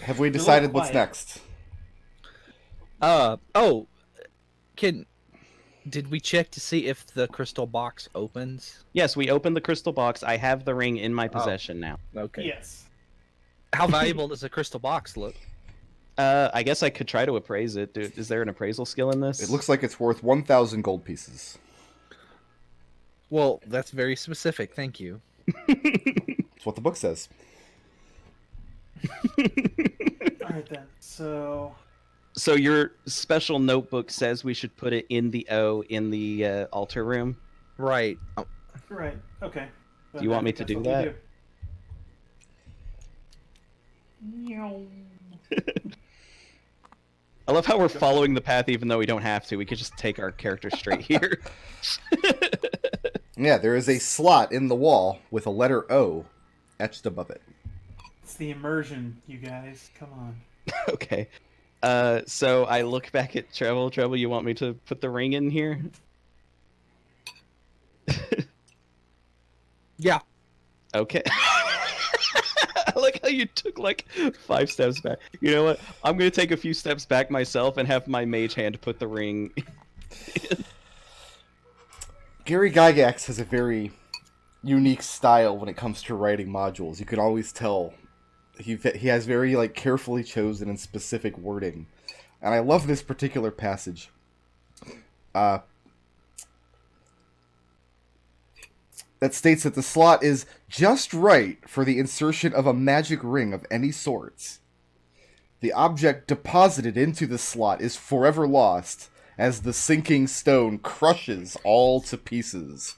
have we decided what's next? Oh, did we check to see if the crystal box opens? Yes, we opened the crystal box. I have the ring in my possession now. Okay. Yes. How valuable does a crystal box look? I guess I could try to appraise it. Is there an appraisal skill in this? It looks like it's worth 1,000 gold pieces. Well, that's very specific. Thank you. That's what the book says. Alright then, so your special notebook says we should put it in the O in the altar room. Right. right, okay. Do you want me to do that? I love how we're following the path even though we don't have to. We could just take our character straight here. Yeah, there is a slot in the wall with a letter O etched above it. It's the immersion, you guys. Come on. Okay. So I look back at Treble. Treble, you want me to put the ring in here? Yeah. Okay. I like how you took like 5 steps back. You know what? I'm going to take a few steps back myself and have my mage hand put the ring in. Gary Gygax has a very unique style when it comes to writing modules. You can always tell he has very like carefully chosen and specific wording, and I love this particular passage. That states that the slot is just right for the insertion of a magic ring of any sorts. The object deposited into the slot is forever lost, as the sinking stone crushes all to pieces.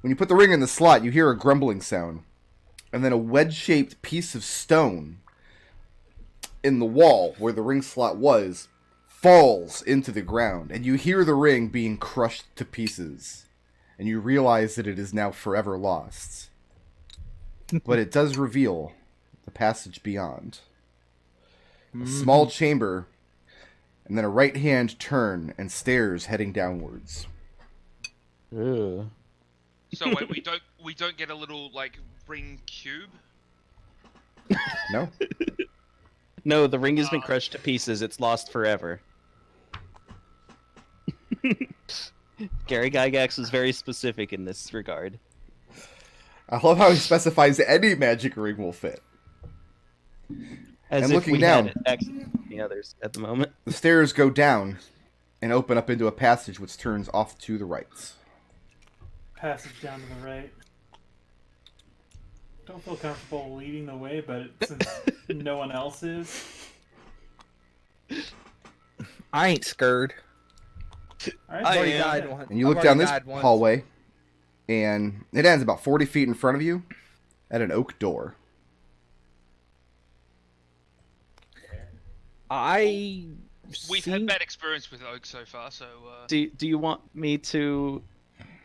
When you put the ring in the slot, you hear a grumbling sound, and then a wedge-shaped piece of stone in the wall where the ring slot was falls into the ground, and you hear the ring being crushed to pieces, and you realize that it is now forever lost. But it does reveal the passage beyond. A small chamber, and then a right-hand turn and stairs heading downwards. Ugh. So wait, we don't get a little like ring cube? No? No, the ring has been crushed to pieces. It's lost forever. Gary Gygax is very specific in this regard. I love how he specifies any magic ring will fit. As And if looking we down. had access to the others at the moment. The stairs go down and open up into a passage which turns off to the right. Passage down to the right. Don't feel comfortable leading the way, but since no one else is. I ain't scared. Alright, I've so already you died got- once. And you look I've down already this died once. hallway, and it ends about 40 feet in front of you at an oak door. I've We've had bad experience with Oak so far, so Do you want me to,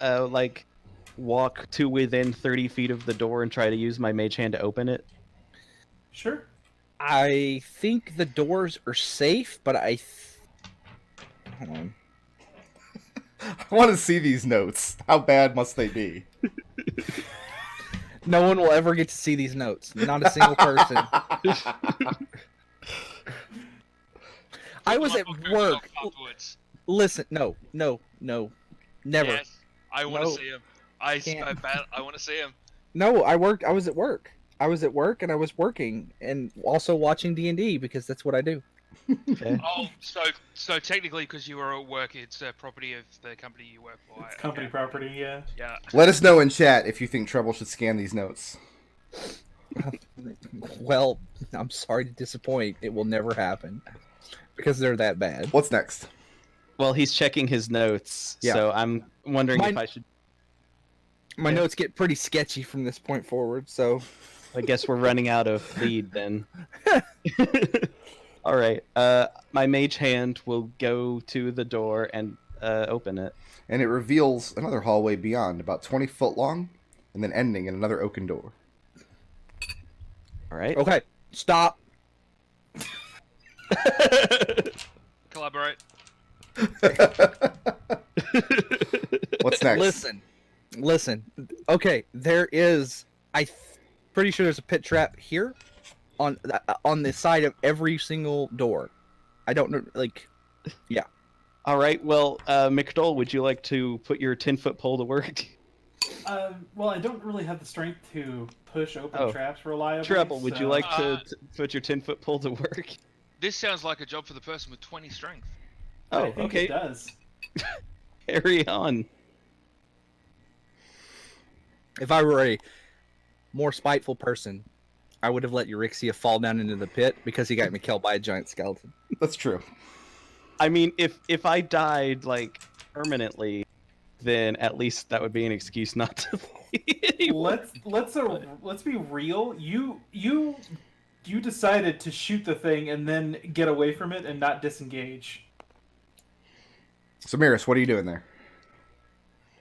like, walk to within 30 feet of the door and try to use my mage hand to open it? Sure. I think the doors are safe, but hold on. I want to see these notes. How bad must they be? No one will ever get to see these notes. Not a single person. I was at work. afterwards. Listen, no, never. Yes, I want to No. see him. I Can't. want to see him. No, I was at work. I was at work and I was working and also watching D&D because that's what I do. Okay. Oh, so technically, because you were at work, it's a property of the company you work for. It's company Okay. property, yeah. Yeah. Let us know in chat if you think Treble should scan these notes. Well, I'm sorry to disappoint. It will never happen because they're that bad. What's next? Well, he's checking his notes, Yeah. so I'm wondering if Mine- I should... My Yeah. notes get pretty sketchy from this point forward, so... I guess we're running out of lead then. All right. My mage hand will go to the door and open it. And it reveals another hallway beyond, about 20 foot long, and then ending in another oaken door. All right. Okay, stop. Collaborate. What's next? Listen. Okay, there is... pretty sure there's a pit trap here. on the side of every single door. I don't know, like, yeah. All right. Well, McDohl, would you like to put your 10-foot pole to work? Well, I don't really have the strength to push open traps reliably. Treble, would you so- like to put your 10-foot pole to work? This sounds like a job for the person with 20 strength. Oh, I think okay. it does. Carry on. If I were a more spiteful person, I would have let Uxryia fall down into the pit because he got me killed by a giant skeleton. That's true. I mean, if I died like permanently, then at least that would be an excuse not to play anymore. Let's be real. You decided to shoot the thing and then get away from it and not disengage. So, Merus, what are you doing there?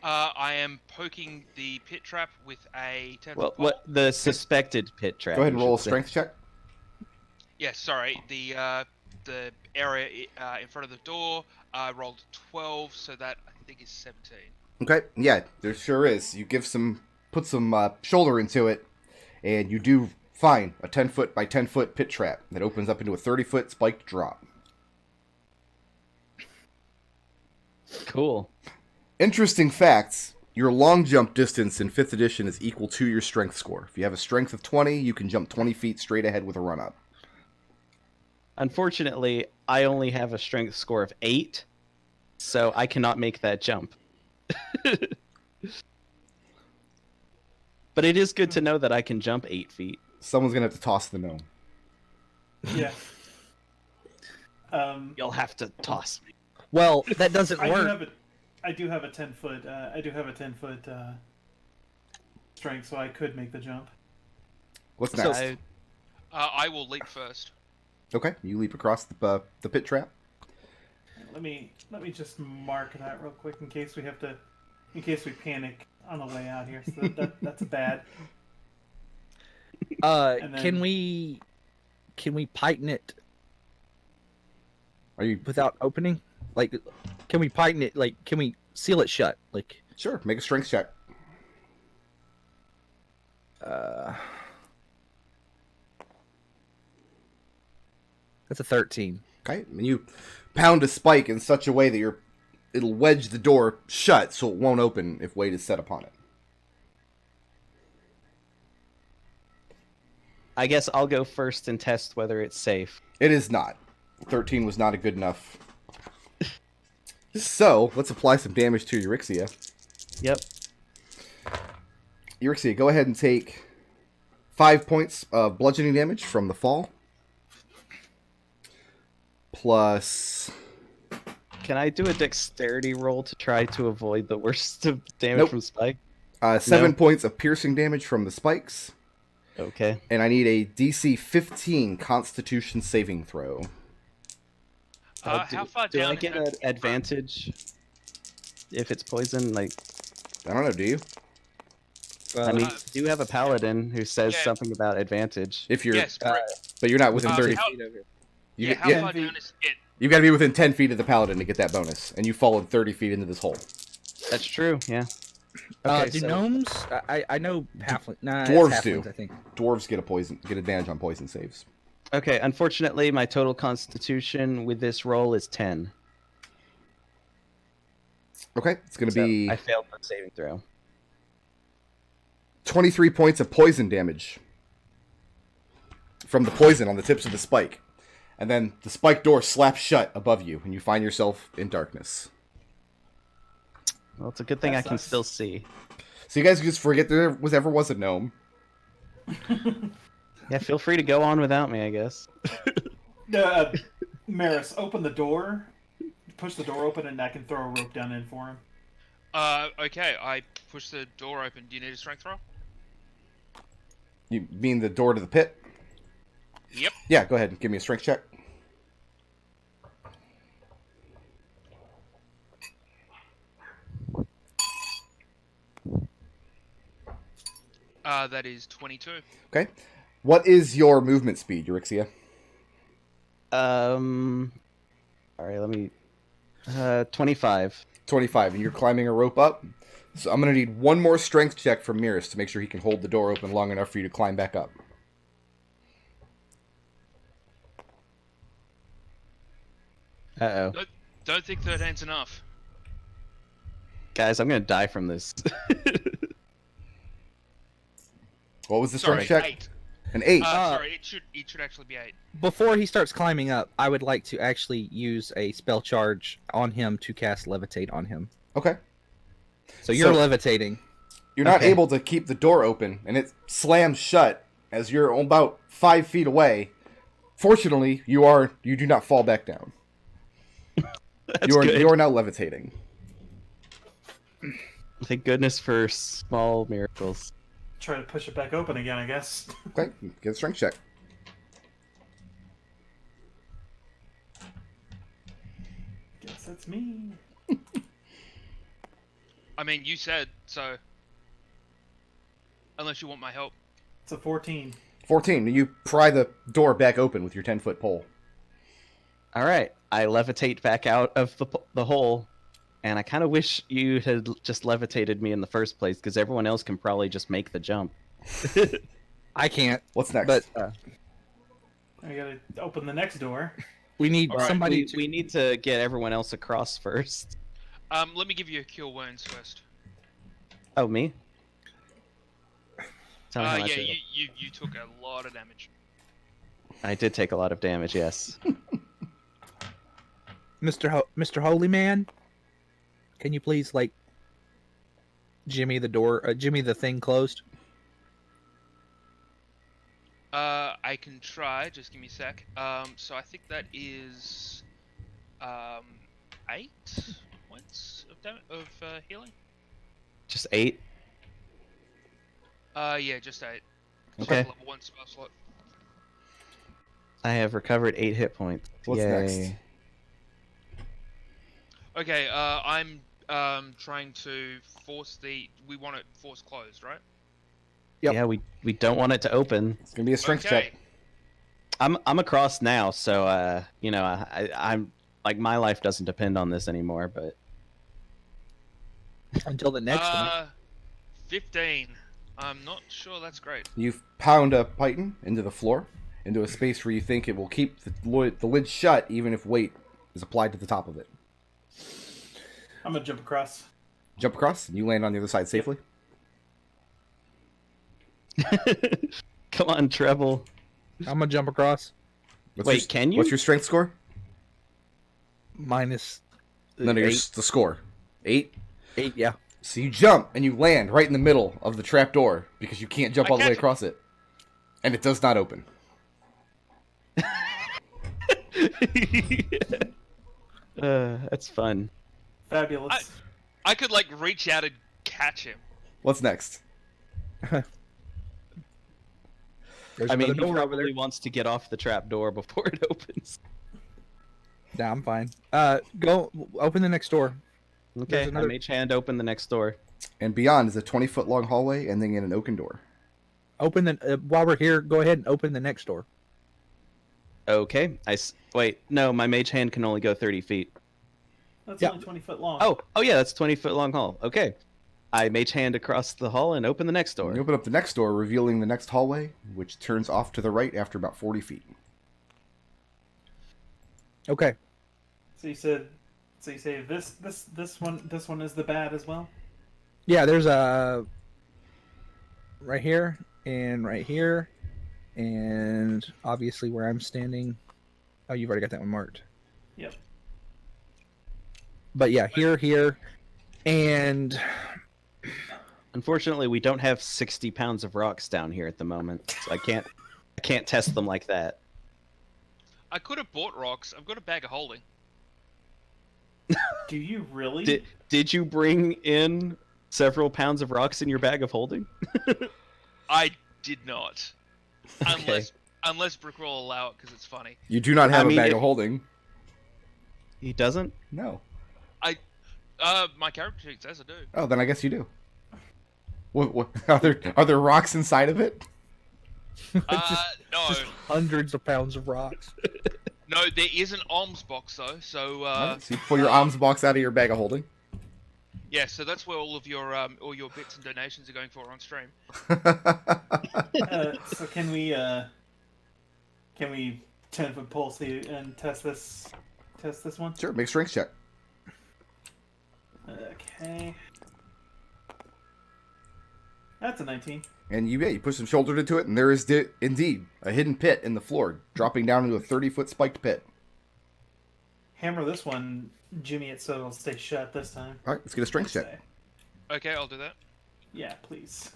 I am poking the pit trap with a 10-foot Well, pole. what the suspected pit trap? Go ahead and you roll a should say. strength check. Yes, sorry. The area in front of the door rolled 12, so that I think is 17. Okay, yeah, there sure is. You put some shoulder into it, and you do find a 10-foot by 10-foot pit trap that opens up into a 30-foot spiked drop. Cool. Interesting facts. Your long jump distance in 5th edition is equal to your strength score. If you have a strength of 20, you can jump 20 feet straight ahead with a run-up. Unfortunately, I only have a strength score of 8, so I cannot make that jump. But it is good to know that I can jump 8 feet. Someone's going to have to toss the gnome. Yeah. You'll have to toss me. Well, that doesn't I work. do have a 10-foot. I do have a 10-foot strength, so I could make the jump. What's So next? I will leap first. Okay, you leap across the pit trap. Let me just mark that real quick in case we panic on the way out here. So that's bad. And then- Can we python it Are you without opening? Like, can we python it? Like, can we seal it shut? Like, sure? Make a strength check. that's a 13. Okay, and you pound a spike in such a way that it'll wedge the door shut, so it won't open if weight is set upon it. I guess I'll go first and test whether it's safe. It is not. 13 was not a good enough. So let's apply some damage to Uxryia. Yep. Uxryia, go ahead and take 5 points of bludgeoning damage from the fall. Plus, Can I do a dexterity roll to try to avoid the worst of damage Nope. from spike? 7 No. points of piercing damage from the spikes. Okay. And I need a DC 15 Constitution saving throw. How far do down I is get that? an advantage if it's poison? Like, I don't know, do you? I mean, you do have a paladin who says Yeah. something about advantage. If you're, Yes, correct. but you're not within 30 how- feet. Yeah, how yeah, far down is it? you've got to be within 10 feet of the paladin to get that bonus, and you've fallen 30 feet into this hole. That's true. Yeah. Do gnomes? I know halfling. Nah, it's Dwarves halflings, do. I think. Dwarves get advantage on poison saves. Okay. Unfortunately, my total constitution with this roll is 10. Okay, it's going to So be I failed the saving throw. 23 points of poison damage from the poison on the tips of the spike. And then the spike door slaps shut above you, and you find yourself in darkness. Well, it's a good thing That I can sucks. still see. So you guys just forget there ever was a gnome. Yeah, feel free to go on without me, I guess. Merus, open the door. Push the door open, and I can throw a rope down in for him. Okay, I push the door open. Do you need a strength roll? You mean the door to the pit? Yep. Yeah, go ahead and give me a strength check. That is 22. Okay. What is your movement speed, Uxryia? All right, let me. 25. 25, and you're climbing a rope up. So I'm going to need one more strength check from Merus to make sure he can hold the door open long enough for you to climb back up. Uh-oh. Don't think 13's enough. Guys, I'm gonna die from this. What was the Sorry, strength check? 8. An 8. Sorry, it should actually be 8. Before he starts climbing up, I would like to actually use a spell charge on him to cast Levitate on him. Okay. So you're So- levitating. You're not Okay. able to keep the door open, and it slams shut as you're about 5 feet away. Fortunately, you do not fall back down. That's You good. are now levitating. Thank goodness for small miracles. Try to push it back open again, I guess. Okay, get a strength check. Guess that's me. I mean, you said so. Unless you want my help. It's a 14. 14. You pry the door back open with your 10-foot pole. All right, I levitate back out of the hole, and I kind of wish you had just levitated me in the first place, because everyone else can probably just make the jump. I can't, What's next? but I gotta open the next door. we need All right, somebody. We need to get everyone else across first. Let me give you a cure wounds first. Oh, me? Tell me how Yeah, much it- you took a lot of damage. I did take a lot of damage, yes. Mr. Holy Man, can you please jimmy the thing closed? I can try. Just give me a sec. So I think that is 8 points of healing. Just 8? Yeah, just 8. Okay. Level 1 spell slot. I have recovered 8 hit points. What's Yay. next? Okay. I'm trying to force the. We want it force closed, right? Yep. Yeah, we don't want it to open. It's going to be a strength Okay. check. I'm across now, so I'm like, my life doesn't depend on this anymore, but Until the next one. 15. I'm not sure that's great. You pound a python into the floor, into a space where you think it will keep the lid shut even if weight is applied to the top of it. I'm gonna jump across. Jump across, and you land on the other side safely. come on, Treble. I'm gonna jump across. Wait, can you? What's your strength score? Minus No, no, the score. 8. 8, yeah. So you jump, and you land right in the middle of the trap door, because you can't jump I all the way catch it. across it. And it does not open. That's fun. Fabulous. I could reach out and catch him. What's next? There's I mean, another he door over there. probably wants to get off the trap door before it opens. Nah, I'm fine. Go open the next door. Okay, another- I mage hand open the next door. And beyond is a 20-foot long hallway ending in an oaken door. Open the while we're here. Go ahead and open the next door. Okay, wait, no, my mage hand can only go 30 feet. That's yeah. only 20 foot long. Oh yeah, that's 20-foot long hall. Okay, I mage hand across the hall and open the next door. You open up the next door, revealing the next hallway, which turns off to the right after about 40 feet. Okay. So you say this one is the bad as well? Yeah, there's a right here and obviously where I'm standing. Oh, you've already got that one marked. Yep. But yeah, here, and Unfortunately, we don't have 60 pounds of rocks down here at the moment, so I can't test them like that. I could have bought rocks. I've got a bag of holding. Do you really? Did you bring in several pounds of rocks in your bag of holding? I did not. Okay. Unless Brick will allow it because it's funny. You do not have I mean, a bag if- of holding. He doesn't? No. My character sheet says I do. Oh, then I guess you do. What are there rocks inside of it? No, just hundreds of pounds of rocks. no, there is an alms box though. So Alright, so you pull your alms box out of your bag of holding. yeah, so that's where all your bits and donations are going for on stream. So can we 10-foot pulse and test this test this one? Sure, make strength check. Okay. That's a 19. And you push some shoulder into it, and there is indeed a hidden pit in the floor, dropping down into a 30-foot spiked pit. Hammer this one, Jimmy, it so it'll stay shut this time. All right, let's get a strength check. Say. Okay, I'll do that. Yeah, please.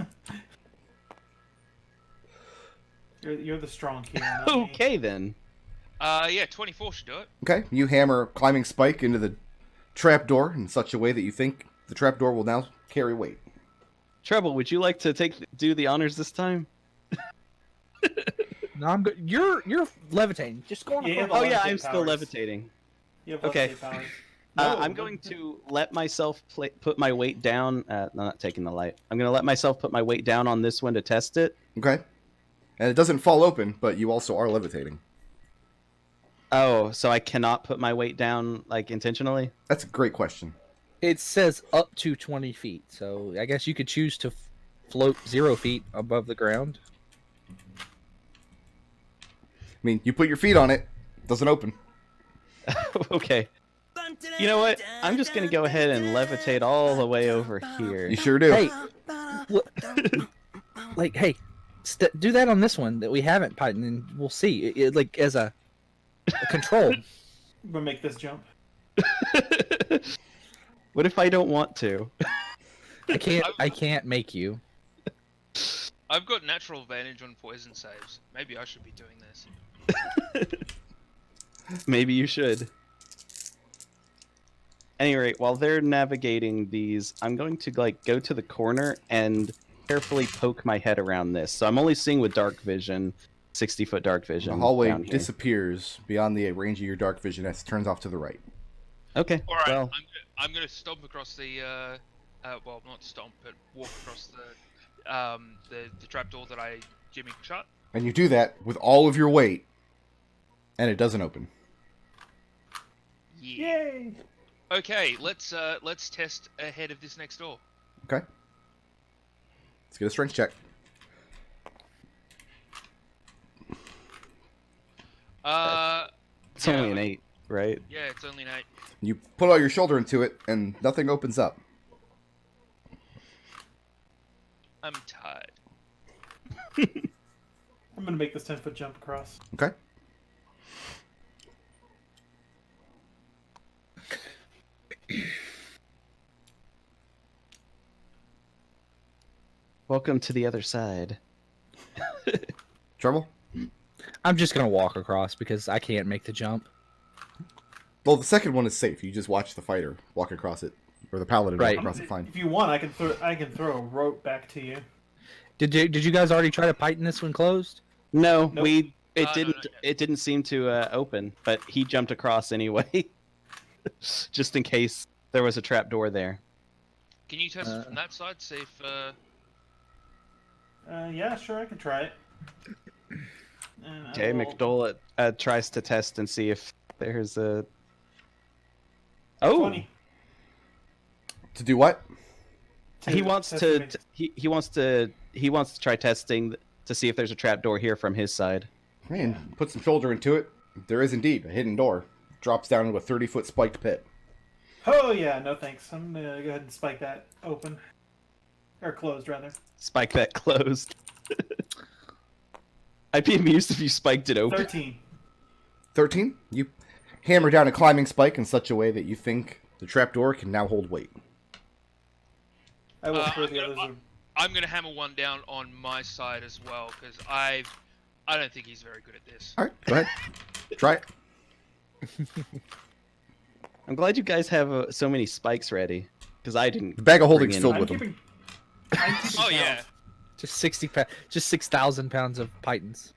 you're the strong key. not me. Okay then. Yeah, 24 should do it. Okay, you hammer a climbing spike into the trapdoor in such a way that you think the trapdoor will now carry weight. Treble, would you like to do the honors this time? No, I'm good. You're levitating. Just go on. Yeah, across. Oh yeah, levitate I'm still powers. levitating. You have Okay. levitate powers. I'm going to let myself put my weight down. No, not taking the light. I'm going to let myself put my weight down on this one to test it. Okay? And it doesn't fall open, but you also are levitating. Oh, so I cannot put my weight down, like, intentionally? That's a great question. It says up to 20 feet, so I guess you could choose to float 0 feet above the ground. I mean, you put your feet on it, it doesn't open. Okay. You know what? I'm just going to go ahead and levitate all the way over here. You sure do. Hey, like, hey, do that on this one that we haven't python, and we'll see. Like as a control. I'm gonna make this jump. What if I don't want to? I can't make you. I've got natural advantage on poison saves. Maybe I should be doing this. Maybe you should. Any rate, while they're navigating these, I'm going to go to the corner and carefully poke my head around this. So I'm only seeing with dark vision, 60-foot dark vision. The hallway down here. disappears beyond the range of your dark vision as it turns off to the right. Okay. All right, Well, I'm gonna stomp across the well, not stomp, but walk across the trapdoor that I Jimmy shut. And you do that with all of your weight, and it doesn't open. Yeah. Yay! Okay, let's test ahead of this next door. Okay? Let's get a strength check. it's only an 8, right? Yeah, it's only an 8. You put all your shoulder into it, and nothing opens up. I'm tired. I'm gonna make this 10-foot jump across. Okay? Welcome to the other side. Treble? I'm just gonna walk across because I can't make the jump. Well, the second one is safe. You just watch the fighter walk across it, or the paladin Right. walk across it fine. If you want, I can throw a rope back to you. Did you guys already try to python this one closed? No, Nope. it No, didn't. not yet. It didn't seem to open, but he jumped across anyway, just in case there was a trap door there. Can you test it from that side? See if Yeah, sure, I can try it. And I Okay, will- McDohl tries to test and see if there's a. Oh, 20. To do what? he wants test to. me. He wants to. He wants to try testing to see if there's a trap door here from his side. Man, put some shoulder into it. There is indeed a hidden door. Drops down into a 30-foot spiked pit. Oh yeah, no thanks. I'm gonna go ahead and spike that open. Or closed, rather. Spike that closed. I'd be amused if you spiked it open. 13. 13. You hammer down a climbing spike in such a way that you think the trapdoor can now hold weight. I will Uh, throw the others. I'm gonna hammer one down on my side as well because I don't think he's very good at this. All right, go ahead. Try it. I'm glad you guys have so many spikes ready, because I didn't. The bag of holding's Bring in- filled I'm with them. keeping. I'm keeping Oh count. yeah, Just 6,000 pounds of pythons.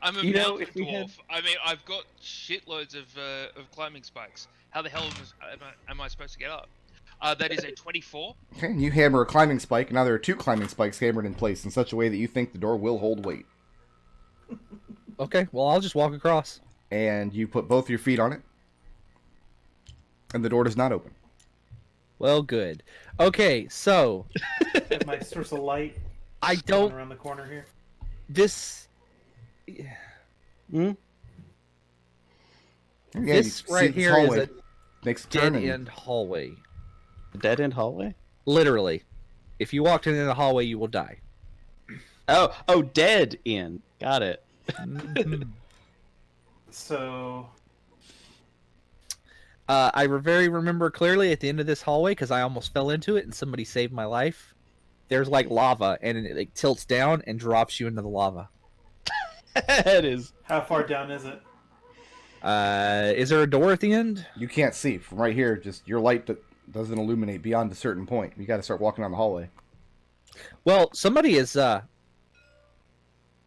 I'm a You know, mountain if we dwarf. had- I mean, I've got shitloads of climbing spikes. How the hell am I supposed to get up? That is a 24. Okay, and you hammer a climbing spike, and now there are 2 climbing spikes hammered in place in such a way that you think the door will hold weight. Okay, well I'll just walk across. And you put both your feet on it, and the door does not open. Well, good. Okay, so Have my source of light I going don't. around the corner here. This. Hmm? Yeah, This you right see here is hallway. a Makes a turn dead and end hallway. Dead end hallway. Literally, if you walked into the hallway, you will die. Oh, dead end. Got it. Mhm. So I very remember clearly at the end of this hallway because I almost fell into it and somebody saved my life. There's like lava and it like, tilts down and drops you into the lava. That is. how far down is it? Is there a door at the end? you can't see from right here. Just your light doesn't illuminate beyond a certain point. You got to start walking down the hallway. Well, somebody is Yeah,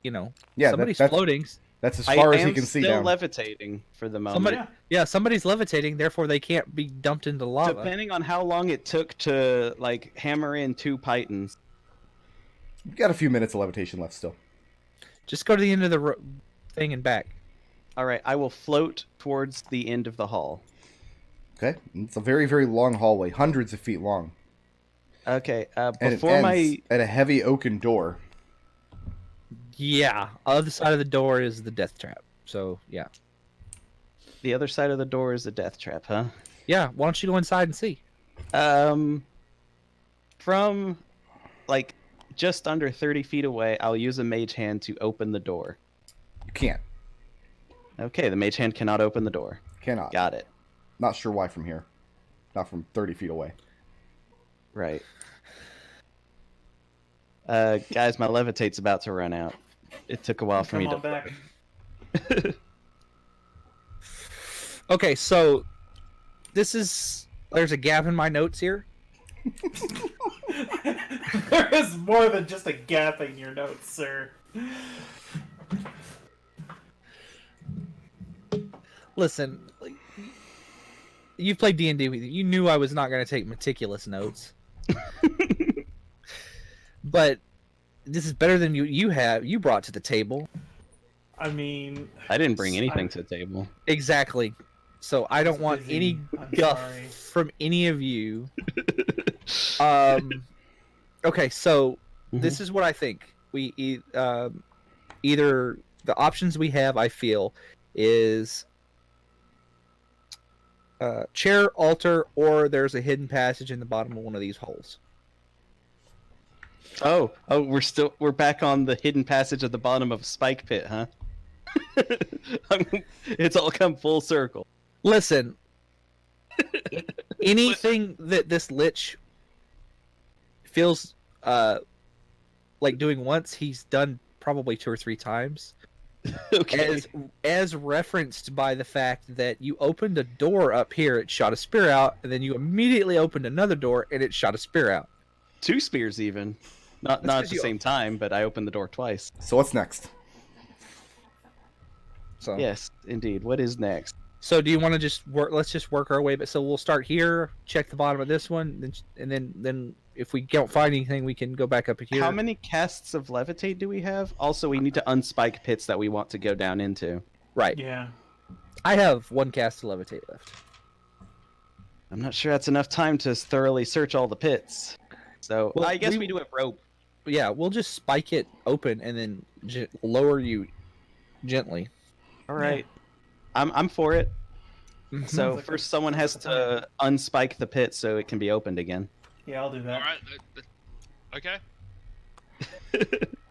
somebody's that's floating. that's as far I as he am can see still down. levitating for the moment. Somebody, Yeah. yeah, somebody's levitating. Therefore, they can't be dumped into lava. Depending on how long it took to like hammer in 2 pythons. You've got a few minutes of levitation left still. Just go to the end of the thing and back. All right, I will float towards the end of the hall. Okay, it's a very, very long hallway, hundreds of feet long, Okay, and before it my ends at a heavy oaken door. Yeah, other side of the door is the death trap. So yeah, the other side of the door is a death trap, huh? yeah. Why don't you go inside and see? From like just under 30 feet away, I'll use a mage hand to open the door. You can't, Okay, the mage hand cannot open the door. cannot. Got it. Not sure why from here, not from 30 feet away. Right. Guys, my levitate's about to run out. It took a while for Come me on to. back. Okay, so there's a gap in my notes here. There is more than just a gap in your notes, sir. Listen, you've played D&D with me. You knew I was not going to take meticulous notes. But this is better than you brought to the table. I mean, I didn't bring anything to the table. Exactly. So I don't want busy. any I'm guff sorry. from any of you. Okay, so this is what I think. Either the options we have, I feel, is chair, altar, or there's a hidden passage in the bottom of one of these holes. Oh, we're back on the hidden passage at the bottom of a spike pit, huh? It's all come full circle. Listen, anything that this lich feels like doing once, he's done probably 2 or 3 times. Okay. As referenced by the fact that you opened a door up here, it shot a spear out, and then you immediately opened another door and it shot a spear out. 2 spears even. Not at the same time, but I opened the door twice. So what's next? So Yes, indeed. What is next? So do you want to just work? Let's just work our way. But so we'll start here, check the bottom of this one, and then if we don't find anything, we can go back up here. How many casts of levitate do we have? Also, we need to unspike pits that we want to go down into. Right. Yeah. I have 1 cast to levitate left. I'm not sure that's enough time to thoroughly search all the pits. So Well, I guess we do it rope. Yeah, we'll just spike it open and then lower you gently. All right. I'm for it. Mhm. So like first, a- someone has that's a to unspike the pit so it can be opened again. Yeah, I'll do that. All right. Okay.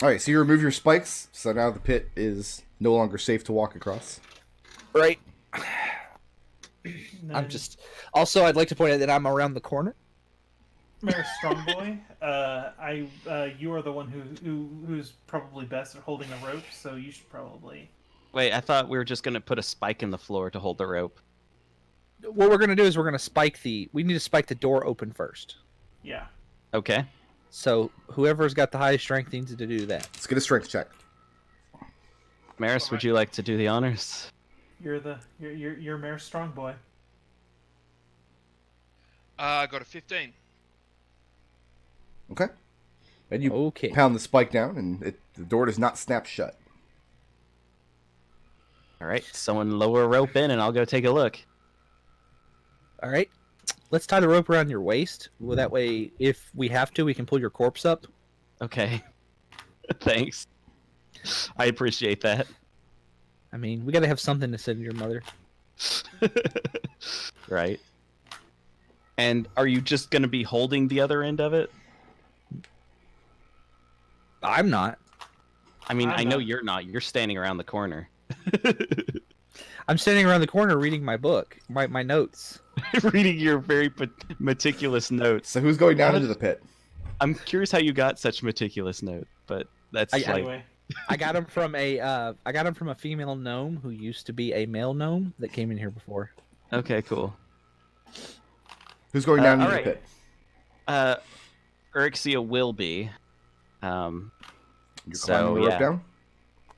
All right, so you remove your spikes, so now the pit is no longer safe to walk across. Right. And I'm then just. Also, I'd like to point out that I'm around the corner. Mayor Strongboy. You are the one who's probably best at holding a rope, so you should probably. Wait, I thought we were just gonna put a spike in the floor to hold the rope. What we're gonna do is we're gonna spike we need to spike the door open first. Yeah. Okay. So whoever's got the highest strength needs to do that. Let's get a strength check. Maris, would you like to do the honors? You're Mayor Strongboy. I got a 15. Okay. And you Okay. pound the spike down, and the door does not snap shut. All right, someone lower a rope in, and I'll go take a look. All right. Let's tie the rope around your waist. Well, that way, if we have to, we can pull your corpse up. Okay. Thanks. I appreciate that. I mean, we got to have something to send to your mother. Right. And are you just going to be holding the other end of it? I'm not. I mean, I'm I know not. you're not. You're standing around the corner. I'm standing around the corner reading my book, my notes. Reading your very meticulous notes. So who's going down How into did- the pit? I'm curious how you got such meticulous notes, but that's like Anyway, I got him from a female gnome who used to be a male gnome that came in here before. okay, cool. Who's going down all into right. the pit? Uxryia will be. You're So, climbing the rope yeah. down?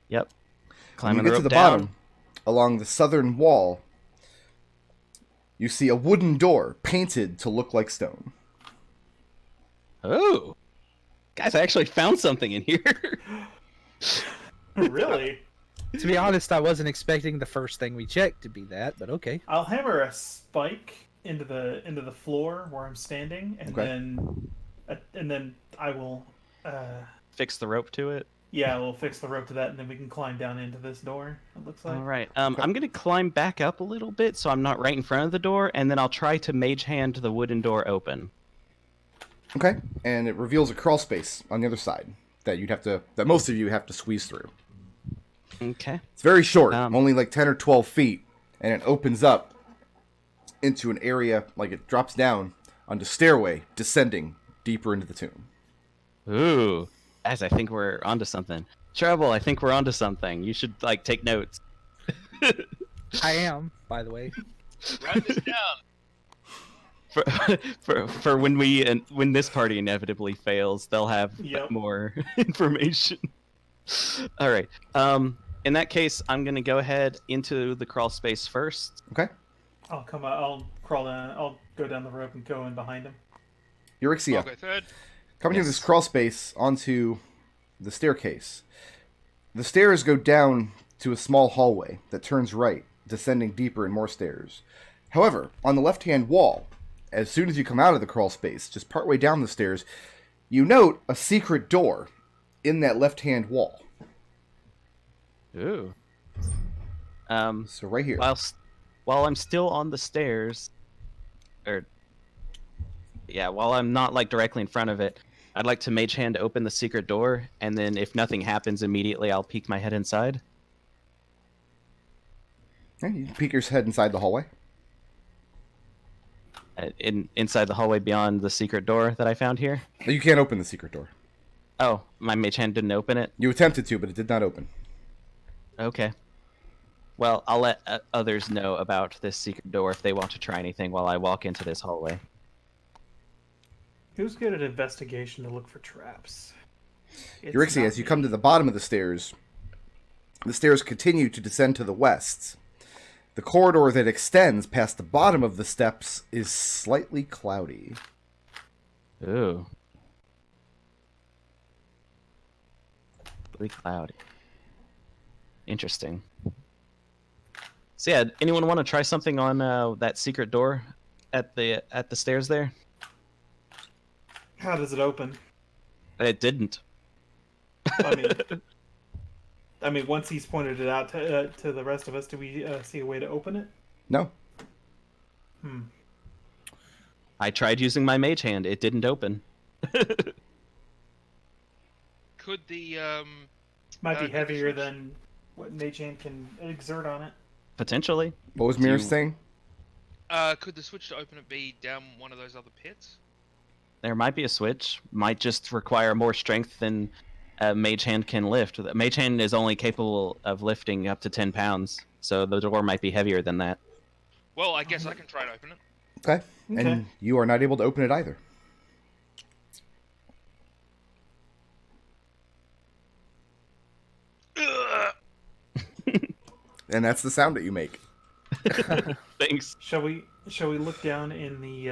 Yep. When Climbing you get the to rope the down. bottom, along the southern wall, you see a wooden door painted to look like stone. Oh, guys, I actually found something in here. really, To be honest, I wasn't expecting the first thing we checked to be that, but okay. I'll hammer a spike into the floor where I'm standing, and Okay. then I will. Fix the rope to it. Yeah, we'll fix the rope to that, and then we can climb down into this door. It looks like. All right. I'm gonna climb back up a little bit so I'm not right in front of the door, and then I'll try to mage hand the wooden door open. Okay, and it reveals a crawl space on the other side that most of you have to squeeze through. Okay. It's very short, Um, only like 10 or 12 feet, and it opens up into an area, like it drops down onto stairway, descending deeper into the tomb. Ooh, guys, I think we're onto something. Treble, I think we're onto something. You should like take notes. I am, by the way. Write this down. For when this party inevitably fails, they'll have Yep. more information. All right. In that case, I'm gonna go ahead into the crawl space first. Okay? I'll come out. I'll crawl down. I'll go down the rope and go in behind him. Uxryia, I'll go third. coming into Yes. this crawl space onto the staircase. The stairs go down to a small hallway that turns right, descending deeper and more stairs. However, on the left-hand wall, as soon as you come out of the crawl space, just partway down the stairs, you note a secret door in that left-hand wall. Ooh. So right here. While I'm still on the stairs, while I'm not like directly in front of it, I'd like to mage hand open the secret door, and then if nothing happens immediately, I'll peek my head inside. Okay, you peek your head inside the hallway. Inside the hallway beyond the secret door that I found here. You can't open the secret door. Oh, my mage hand didn't open it? You attempted to, but it did not open. Okay. Well, I'll let others know about this secret door if they want to try anything while I walk into this hallway. Who's good at investigation to look for traps? It's Uxryia, not as you me. come to the bottom of the stairs continue to descend to the west. The corridor that extends past the bottom of the steps is slightly cloudy. Ooh. Really cloudy. Interesting. So yeah, anyone want to try something on that secret door at the stairs there? How does it open? It didn't. I mean, once he's pointed it out to the rest of us, do we see a way to open it? No. I tried using my mage hand. It didn't open. Could the Might be could the heavier switch- than what Mage Hand can exert on it. Potentially. What was Do Merus you- saying? could the switch to open it be down one of those other pits? There might be a switch. Might just require more strength than mage hand can lift. Mage hand is only capable of lifting up to 10 pounds, so the door might be heavier than that. Well, I guess I can try to open it. Okay. Okay. And you are not able to open it either. Ugh. And that's the sound that you make. Thanks. Shall we look down in the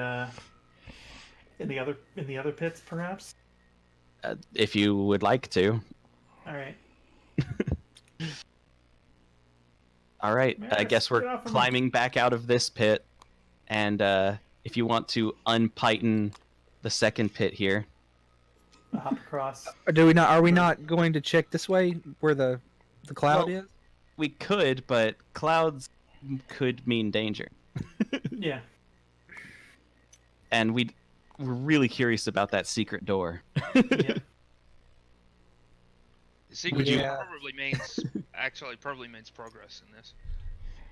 other pits, perhaps? If you would like to. All right. All right, I Merus, guess get we're off of me. climbing back out of this pit, and if you want to unpighten the second pit here, I'll hop across. Or do we not? Are we not going to check this way where the cloud Well, is? we could, but clouds could mean danger. Yeah. And we're really curious about that secret door. Yep. The secret Yeah. door probably means progress in this.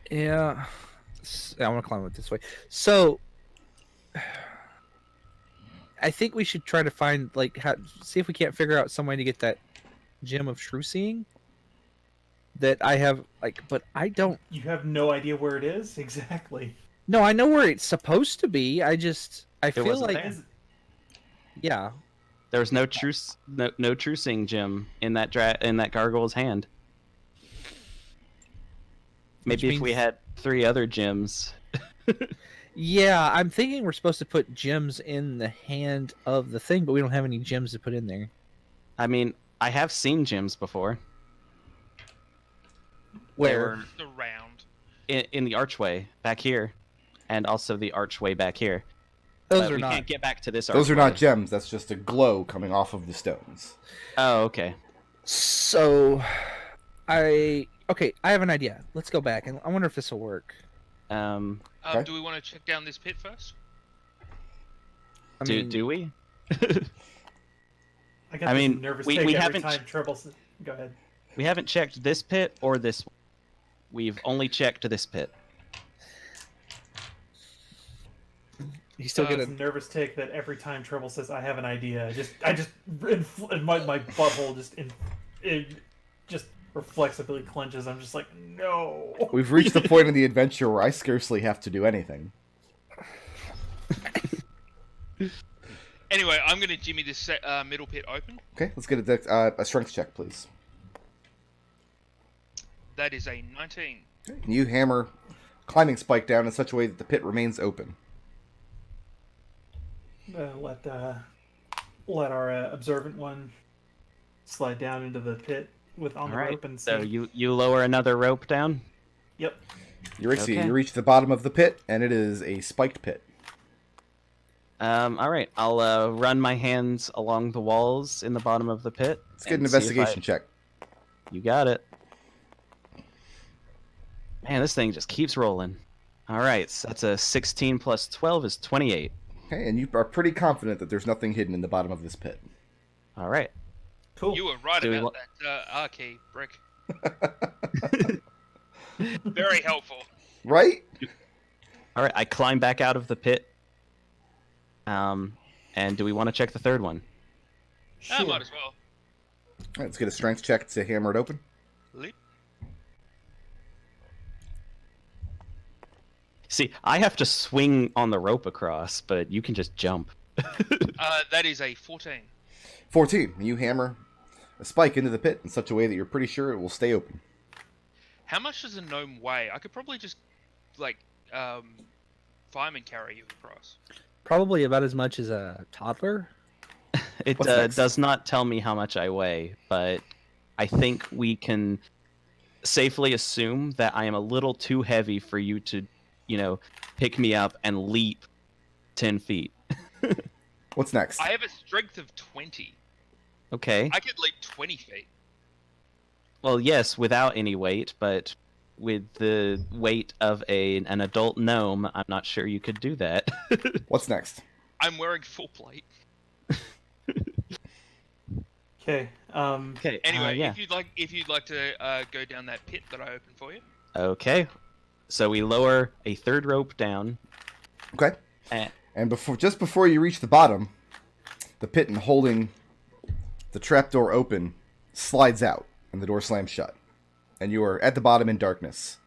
Yeah. I want to climb it this way. So, I think we should try to find, see if we can't figure out some way to get that gem of true seeing that I have, but I don't. You have no idea where it is? Exactly. No, I know where it's supposed to be. I feel wasn't like, there. yeah. There was no true seeing gem in that gargoyle's hand. Which Maybe if we means- had 3 other gems. Yeah, I'm thinking we're supposed to put gems in the hand of the thing, but we don't have any gems to put in there. I mean, I have seen gems before. Where? Just around. In the archway back here, and also the archway back here. Those But are we not. can't get back to this archway. Those are not gems. That's just a glow coming off of the stones. Oh, okay. So, I have an idea. Let's go back, and I wonder if this will work. Okay. Do we want to check down this pit first? Do we? I got I this mean, nervous we take every haven't time Treble Go ahead. We haven't checked this pit or this one. We've only checked this pit. He's still It's a getting. nervous take that every time Treble says I have an idea, my butthole just reflexively clenches. I'm just like, no. We've reached the point in the adventure where I scarcely have to do anything. Anyway, I'm going to jimmy this middle pit open. Okay, let's get a strength check, please. That is a 19. Okay. And you hammer climbing spike down in such a way that the pit remains open. Let our observant one slide down into the pit on All the right. rope and see. So you lower another rope down. Yep. Okay. You reach the bottom of the pit, and it is a spiked pit. All right. I'll run my hands along the walls in the bottom of the pit. Let's get an and see if investigation check. You got it. Man, this thing just keeps rolling. All right. So that's a 16 plus 12 is 28. Okay, and you are pretty confident that there's nothing hidden in the bottom of this pit. All right. Cool. You were right Do we about that R key, Brick. Very helpful. Right? All right. I climb back out of the pit. And do we want to check the third one? I might as well. All right, let's get a strength check to hammer it open. Leap. See, I have to swing on the rope across, but you can just jump. That is a 14. 14. You hammer a spike into the pit in such a way that you're pretty sure it will stay open. How much does a gnome weigh? I could probably just, fireman carry you across. Probably about as much as a toddler. It What's next? does not tell me how much I weigh, but I think we can safely assume that I am a little too heavy for you to, pick me up and leap 10 feet. What's next? I have a strength of 20. Okay. I could leap 20 feet. Well, yes, without any weight, but with the weight of an adult gnome, I'm not sure you could do that. What's next? I'm wearing full plate. Okay. Okay. Anyway, yeah. if you'd like to go down that pit that I opened for you. Okay. So we lower a third rope down. Okay. And And just before you reach the bottom, the pit and holding the trapdoor open slides out, and the door slams shut. And you are at the bottom in darkness.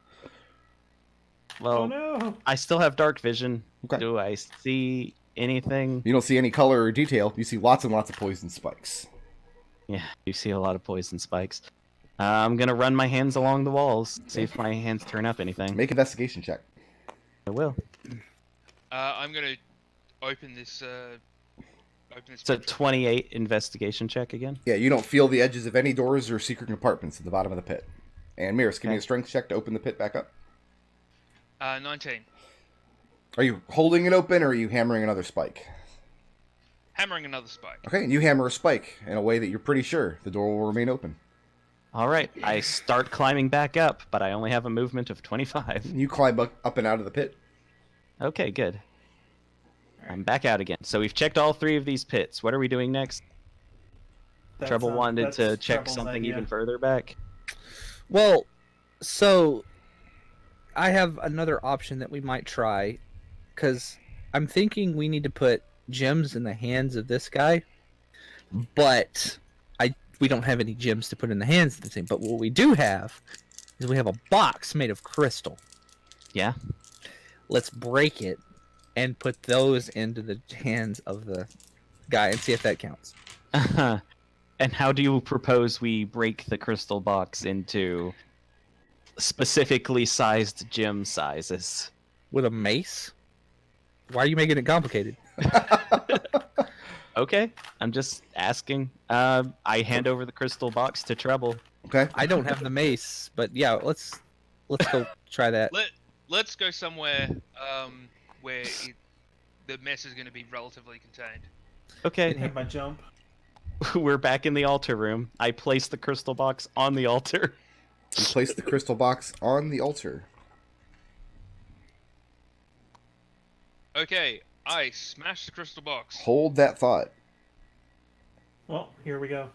well, Oh no. I still have dark vision. Okay. Do I see anything? You don't see any color or detail. You see lots and lots of poison spikes. Yeah, you see a lot of poison spikes. I'm gonna run my hands along the walls, see if my hands turn up anything. Make investigation check. I will. I'm gonna open this. It's a 28 investigation check again. Yeah, you don't feel the edges of any doors or secret compartments at the bottom of the pit. And Merus, give me Okay. a strength check to open the pit back up. 19. Are you holding it open, or are you hammering another spike? Hammering another spike. Okay, and you hammer a spike in a way that you're pretty sure the door will remain open. All right, I start climbing back up, but I only have a movement of 25. You climb up and out of the pit. Okay, good. I'm back out again. So we've checked all 3 of these pits. What are we doing next? Treble wanted to that's check Treble's something idea. even further back. Well, so I have another option that we might try, because I'm thinking we need to put gems in the hands of this guy, but we don't have any gems to put in the hands of the thing. But what we do have is we have a box made of crystal. Yeah. Let's break it and put those into the hands of the guy and see if that counts. And how do you propose we break the crystal box into specifically sized gem sizes? With a mace? Why are you making it complicated? Okay, I'm just asking. I hand over the crystal box to Treble. Okay. I don't have the mace, but yeah, let's go try that. Let's go somewhere where the mess is going to be relatively contained. Okay, Hit my jump. we're back in the altar room. I place the crystal box on the altar. You place the crystal box on the altar. Okay, I smash the crystal box. Hold that thought. Well, here we go.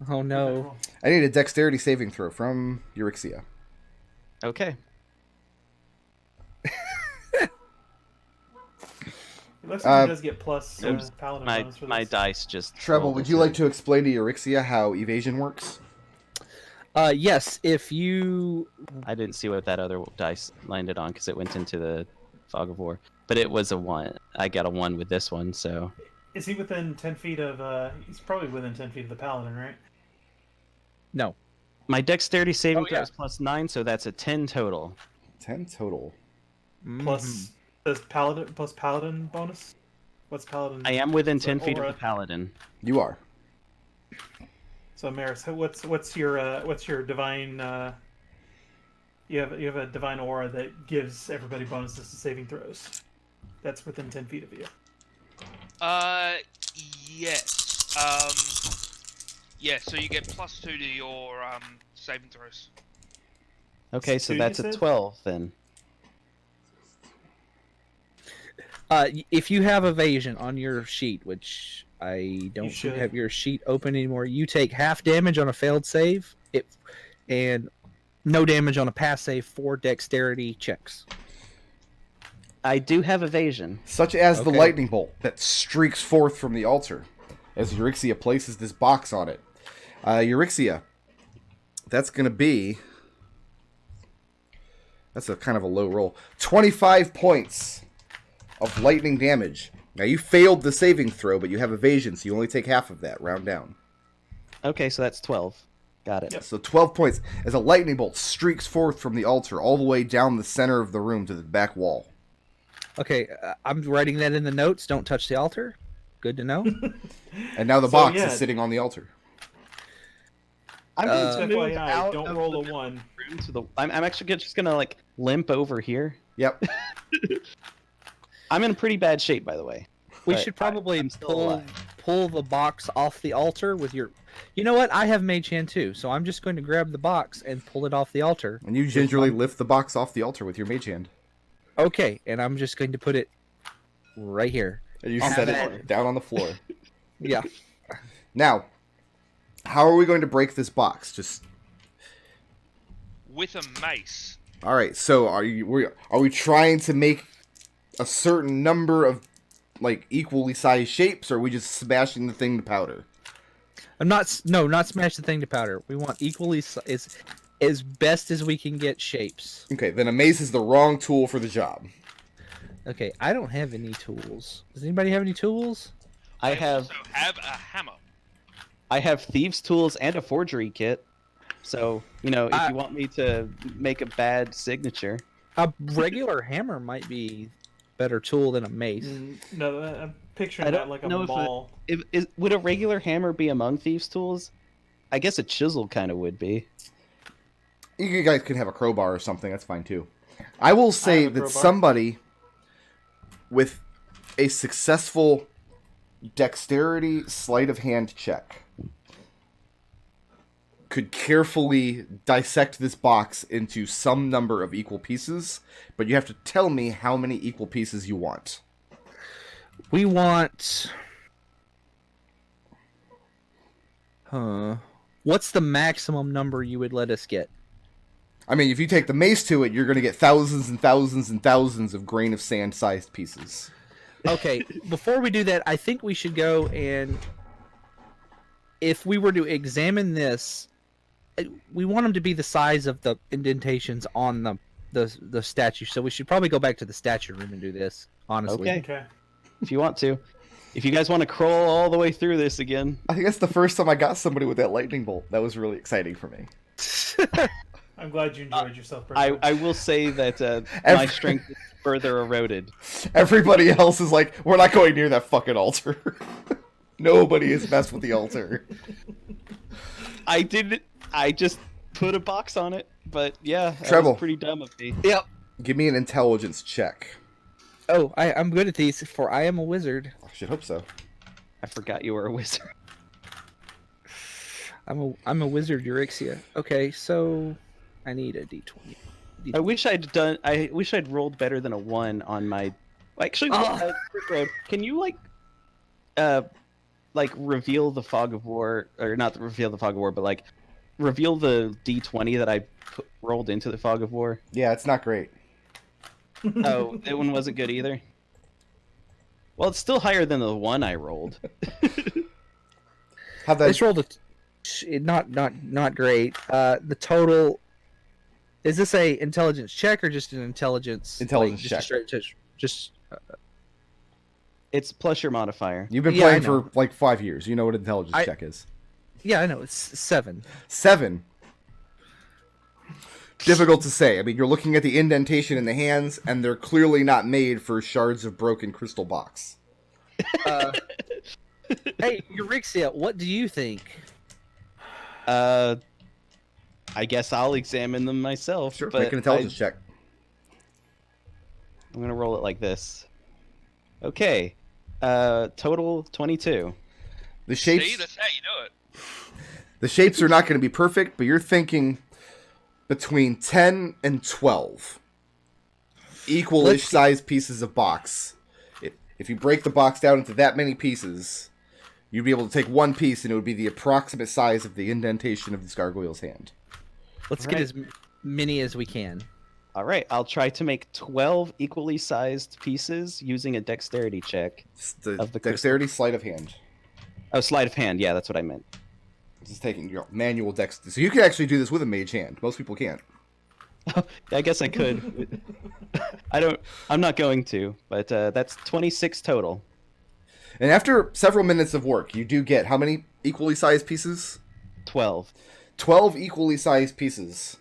Oh no. I need a dexterity saving throw from Uxryia. Okay. It looks like he does get plus Oops, paladin my bonus for my this. dice just. Treble, rolled would a you like two. to explain to Uxryia how evasion works? Yes, if you I didn't see what that other dice landed on because it went into the fog of war. But it was a 1. I got a 1 with this one, so. Is he within 10 feet of, he's probably within 10 feet of the paladin, right? no. My dexterity saving Oh, throw yeah. is plus 9, so that's a 10 total. 10 total. Plus, does paladin bonus? What's paladin? I am within So 10 feet of aura. the paladin. You are. So Merus, what's your divine? You have a divine aura that gives everybody bonuses to saving throws. That's within 10 feet of you. Yes. Yeah, so you get +2 to your saving throws. Okay, so Two, you that's a said? 12 then. If you have evasion on your sheet, which I don't should. have your sheet open anymore, you take half damage on a failed save, and no damage on a pass save for dexterity checks. I do have evasion. Such as the Okay. lightning bolt that streaks forth from the altar as Uxryia places this box on it. Uxryia, that's going to be... That's a kind of a low roll. 25 points of lightning damage. Now, you failed the saving throw, but you have evasion, so you only take half of that, round down. Okay, so that's 12. Got it. Yep. So 12 points as a lightning bolt streaks forth from the altar all the way down the center of the room to the back wall. Okay, I'm writing that in the notes. Don't touch the altar. Good to know. And now the So, box yeah. is sitting on the altar. I'm going to move FYI, out don't of roll the a 1. room to the. I'm actually just gonna like limp over here. Yep. I'm in pretty bad shape, by the way. We But should probably I'm still alive. pull the box off the altar with your. You know what? I have Mage Hand too, so I'm just going to grab the box and pull it off the altar. And you gingerly lift the box off the altar with your mage hand. Okay, and I'm just going to put it right here. And you I'll set have it down on the floor. Yeah. Now, how are we going to break this box? Just With a mace. all right. So are we trying to make a certain number of like equally sized shapes, or are we just smashing the thing to powder? Not smash the thing to powder. We want equally as best as we can get shapes. Okay, then a mace is the wrong tool for the job. Okay, I don't have any tools. Does anybody have any tools? I have also have a hammer. thieves' tools and a forgery kit. So if you want me to make a bad signature, A regular hammer might be better tool than a mace. No, I'm picturing I that don't like a know if ball. would a regular hammer be among thieves' tools? I guess a chisel kind of would be. You guys could have a crowbar or something. That's fine too. I will say have a that crowbar. somebody with a successful dexterity sleight of hand check could carefully dissect this box into some number of equal pieces, but you have to tell me how many equal pieces you want. We want... What's the maximum number you would let us get? I mean, if you take the mace to it, you're going to get thousands and thousands and thousands of grain of sand-sized pieces. Okay, before we do that, I think we should go and... If we were to examine this, we want them to be the size of the indentations on the statue. So we should probably go back to the statue room and do this, honestly. Okay. If you want to. If you guys want to crawl all the way through this again. I think that's the first time I got somebody with that lightning bolt. That was really exciting for me. I'm glad you enjoyed yourself, Brendan. I will say that my strength is further eroded. Everybody else is like, we're not going near that fucking altar. Nobody has messed with the altar. I didn't. I just put a box on it, but yeah, that Treble. was pretty dumb of me. Yep. Give me an intelligence check. Oh, I'm good at these, for I am a wizard. I should hope so. I forgot you were a wizard. I'm a wizard, Uxryia. Okay, so I need a d20. I wish I'd rolled better than a 1 on my. Actually, Rick Road, can you reveal the fog of war, or not reveal the fog of war, but like reveal the d20 that I rolled into the fog of war? Yeah, it's not great. Oh, that one wasn't good either. Well, it's still higher than the 1 I rolled. How'd I that... just rolled not great. The total, is this a intelligence check or just an intelligence? Intelligence just check. Just It's plus your modifier. You've been Yeah, playing I know. for like 5 years. You know what an intelligence check is. yeah, I know it's 7. 7. Difficult to say. I mean, you're looking at the indentation in the hands, and they're clearly not made for shards of broken crystal box. Hey, Uxryia, what do you think? I guess I'll examine them myself. Sure, but make an intelligence check. I'm gonna roll it like this. Okay. Total 22. The shapes, See, that's how you do it. the shapes are not going to be perfect, but you're thinking between 10 and 12 equal-ish sized pieces of box. If you break the box down into that many pieces, you'd be able to take one piece and it would be the approximate size of the indentation of this gargoyle's hand. Let's Right. get as many as we can. All right, I'll try to make 12 equally sized pieces using a dexterity check. It's the Of the dexterity sleight of hand. Oh, sleight of hand. Yeah, that's what I meant. This is taking your manual dex. So you can actually do this with a mage hand. Most people can't. I guess I could. I'm not going to, but that's 26 total. And after several minutes of work, you do get how many equally sized pieces? 12. 12 equally sized pieces.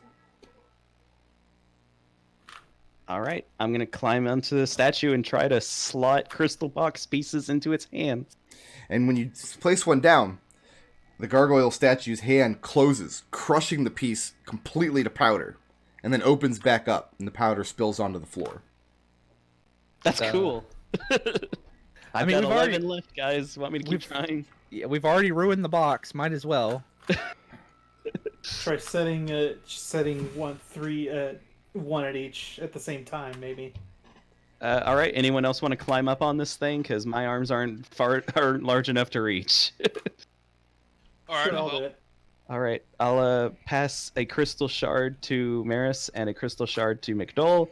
All right, I'm gonna climb onto the statue and try to slot crystal box pieces into its hands. And when you place one down, the gargoyle statue's hand closes, crushing the piece completely to powder, and then opens back up, and the powder spills onto the floor. That's cool. I've mean, got we've 11 left, guys. Want me to keep trying? Yeah, we've already ruined the box. Might as well. Try setting one at each at the same time, maybe. All right. Anyone else want to climb up on this thing? Because my arms aren't large enough to reach. All right, Sure, I'll I'll do help. it. All right. I'll pass a crystal shard to Merus and a crystal shard to McDohl,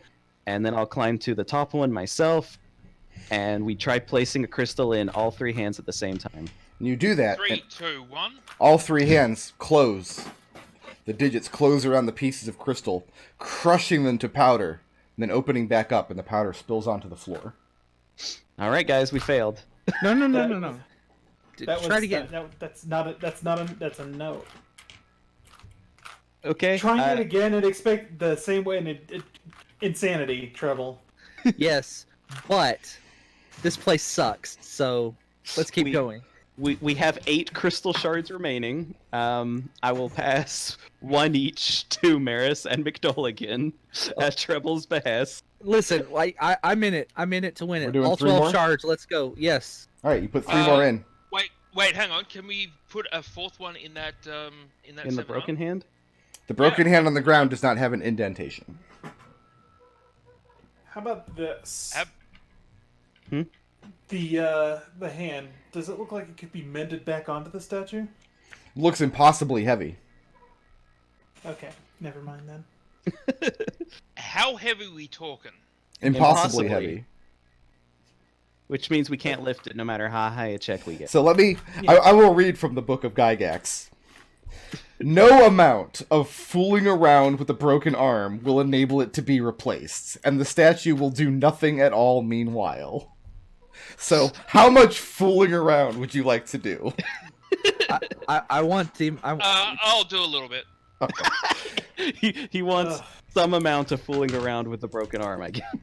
and then I'll climb to the top one myself. And we try placing a crystal in all 3 hands at the same time. And you do that, 3, and 2, 1. all 3 hands close. The digits close around the pieces of crystal, crushing them to powder, and then opening back up, and the powder spills onto the floor. All right, guys, we failed. No. That Try was, to get. that's a no. Okay. Trying it again and expect the same way and insanity, Treble. Yes, but this place sucks. So let's keep going. We have 8 crystal shards remaining. I will pass 1 each to Merus and McDohl again at Treble's behest. Listen, like I'm in it. I'm in it to win We're it. doing All 3 12 more? shards. Let's go. Yes. All right, you put 3 more in. Wait, Wait, hang on. Can we put a fourth one in that In the seminar? broken hand? The broken hand on the ground does not have an indentation. How about this? Ab- The hand. Does it look like it could be mended back onto the statue? Looks impossibly heavy. Okay, never mind then. How heavy are we talking? Impossibly Impossibly. heavy. Which means we can't lift it no matter how high a check we get. So let me... I will read from the Book of Gygax. No amount of fooling around with a broken arm will enable it to be replaced, and the statue will do nothing at all meanwhile. So, how much fooling around would you like to do? I want to. I'll do a little bit. he wants some amount of fooling around with the broken arm, I guess.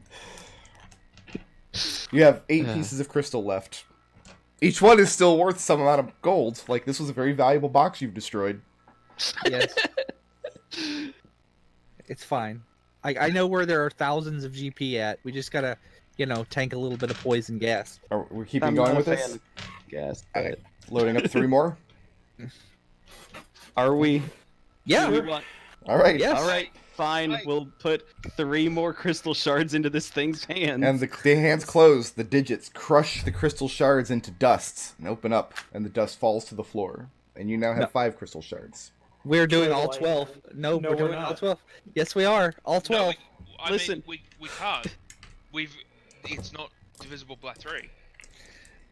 You have 8 pieces of crystal left. Each one is still worth some amount of gold. Like, this was a very valuable box you've destroyed. Yes. It's fine. I know where there are thousands of GP at. We just gotta, tank a little bit of poison gas. We're keeping I'm going not with a this? fan of gas, Alright, but loading up 3 more. are we? Yeah. Do we want... Alright. Yes. All right, fine. Right. We'll put 3 more crystal shards into this thing's hands. And the hands close, the digits crush the crystal shards into dust and open up, and the dust falls to the floor. And you now have No. 5 crystal shards. We're doing all Like- 12. No, No, we're we're doing not. all 12. Yes, we are. All 12. No, Listen. we can't. It's not divisible by 3.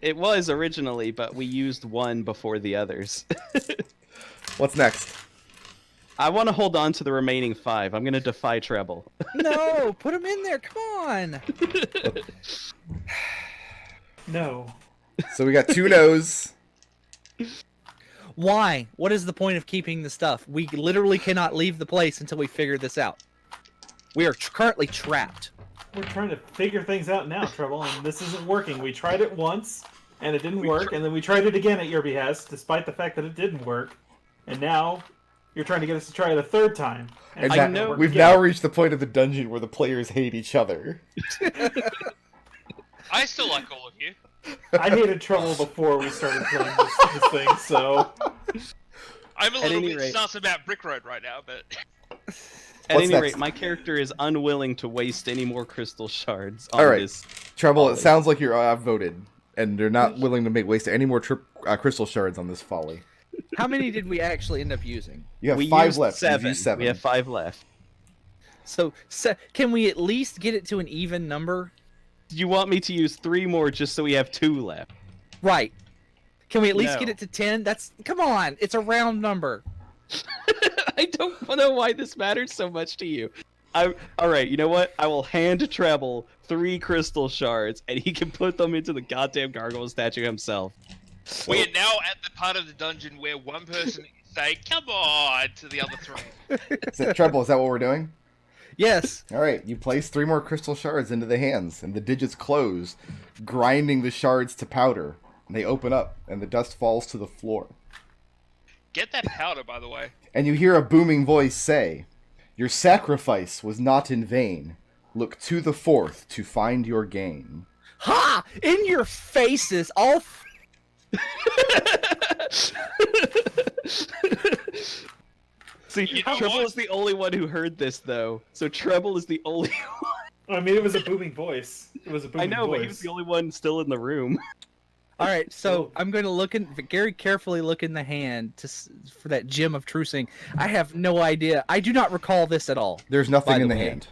It was originally, but we used 1 before the others. What's next? I want to hold on to the remaining 5. I'm going to defy Treble. No, put them in there. Come on. No. So we got 2 no's. Why? What is the point of keeping the stuff? We literally cannot leave the place until we figure this out. We are currently trapped. We're trying to figure things out now, Treble, and this isn't working. We tried it once, and it didn't work, and then we tried it again at your behest, despite the fact that it didn't work. And now, you're trying to get us to try it a 3rd time. And it's I not know- gonna work we've again. now reached the point of the dungeon where the players hate each other. I still like all of you. I hated Treble before we started playing this thing, so... I'm a At little any bit rate- sus about Brick Road right now, but At What's any next? rate, my character is unwilling to waste any more crystal shards on All right. this. Treble, it Folly. sounds like you're outvoted, and they're not willing to waste any more crystal shards on this folly. How many did we actually end up using? You have We 5 used left. You've 7. used 7. We have 5 left. So, can we at least get it to an even number? Do you want me to use 3 more just so we have 2 left? Right. Can we at least No. get it to 10? Come on. It's a round number. I don't know why this matters so much to you. All right, you know what? I will hand Treble 3 crystal shards, and he can put them into the goddamn gargoyle statue himself. we are now at the part of the dungeon where one person is saying, "Come on," to the other 3. Is that Treble? Is that what we're doing? Yes. All right, you place 3 more crystal shards into the hands, and the digits close, grinding the shards to powder. And they open up, and the dust falls to the floor. Get that powder, by the way. And you hear a booming voice say, "Your sacrifice was not in vain. Look to the 4th to find your gain." Ha! In your faces, all. See, You know Treble what? is the only one who heard this, though. So Treble is the only one. I mean, it was a booming voice. It was a I booming know, voice. but he was the only one still in the room. All right, so I'm going to very carefully look in the hand for that gem of trucing. I have no idea. I do not recall this at all. There's nothing By the in the way. hand.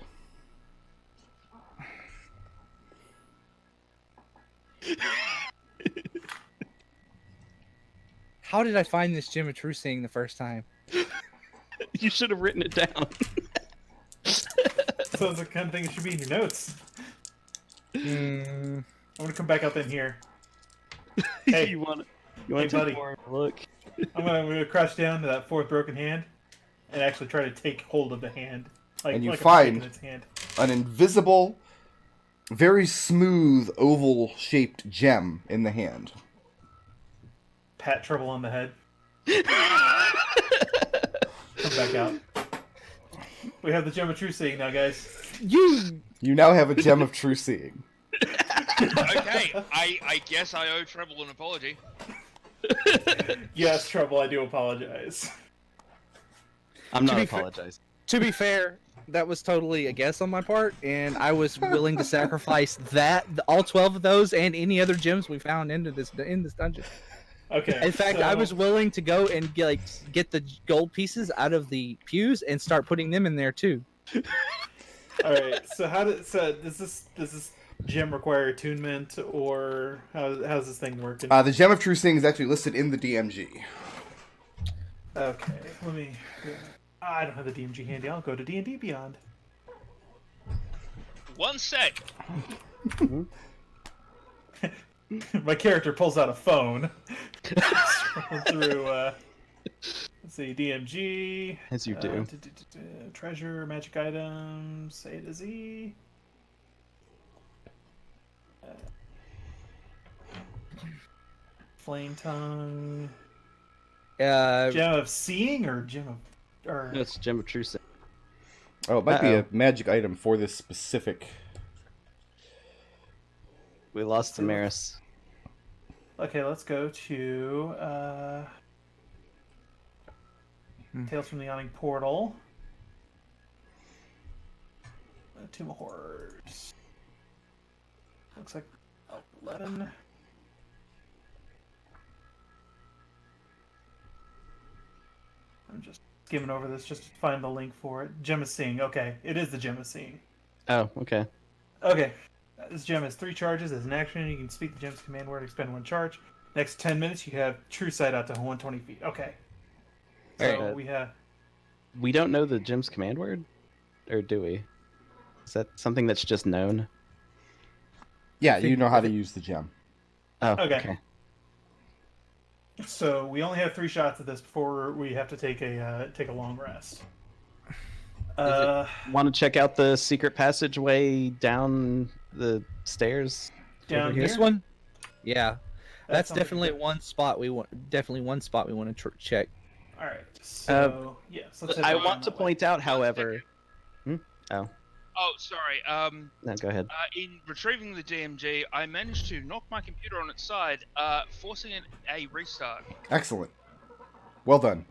How did I find this gem of trucing the first time? You should have written it down. Sounds like the kind of thing that should be in your notes. I'm gonna come back up in here. Hey. you want Hey, to take buddy. more of a look? I'm gonna crouch down to that 4th broken hand, and actually try to take hold of the hand. And you I'm find- taking its hand. An invisible, very smooth, oval-shaped gem in the hand. Pat Treble on the head. Come back out. We have the gem of true seeing now, guys. You. You now have a gem of true seeing. Okay, I guess I owe Treble an apology. Yes, Treble, I do apologize. I'm To not be apologizing. To be fair, that was totally a guess on my part, and I was willing to sacrifice all 12 of those and any other gems we found in this dungeon. Okay. In fact, so, I was willing to go and get the gold pieces out of the pews and start putting them in there too. All right. So does this gem require attunement, or how's this thing working? The Gem of True Seeing is actually listed in the DMG. Okay. Let me. I don't have the DMG handy. I'll go to D&D Beyond. One sec. My character pulls out a phone. Scroll through. Let's see, DMG. As you do. Treasure, magic items, A to Z. Flame tongue. Gem of seeing or gem of or No, it's Gem of True Seeing. Oh, it might be a magic item for this specific. We lost to Merus. Okay, let's go to Tales from the Yawning Portal. Tomb of Horrors. Looks like 11. I'm just skimming over this just to find the link for it. Gem of Seeing. Okay, it is the Gem of Seeing. Oh, okay. Okay. This gem has 3 charges. As an action, you can speak the gem's command word, expend 1 charge. Next 10 minutes, you have true sight out to 120 feet. Okay. So Alright. we have... We don't know the gem's command word? Or do we? Is that something that's just known? Yeah, you know how to use the gem. Oh, Okay. okay. So we only have 3 shots at this before we have to take a long rest. Want to check out the secret passageway down the stairs? Down here? This one? Yeah. That's something definitely good. one spot we want. Definitely one spot we want to check. All right. So yes, let's head I down want to that way. point out, however. Oh, Oh, sorry. no, go ahead. In retrieving the DMG, I managed to knock my computer on its side, forcing a restart. Excellent. Well done.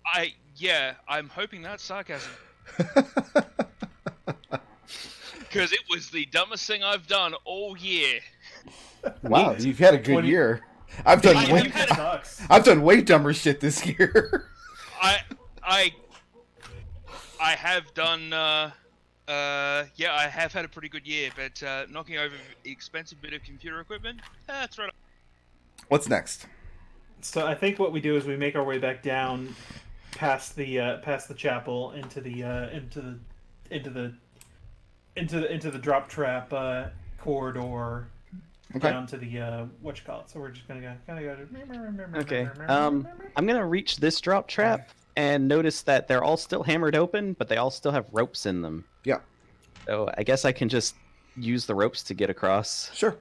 I'm hoping that's sarcasm. Because it was the dumbest thing I've done all year. Wow, you've had a good 20 year. I've done I- way, I've had- Sucks. I've done way dumber shit this year. I have done. I have had a pretty good year, but knocking over an expensive bit of computer equipment, that's right. What's next? So I think what we do is we make our way back down past the chapel into the drop trap corridor Okay. down to the what you call it. So we're just gonna go to Okay. I'm gonna reach this drop trap and notice that they're all still hammered open, but they all still have ropes in them. Yeah. So I guess I can just use the ropes to get across. Sure.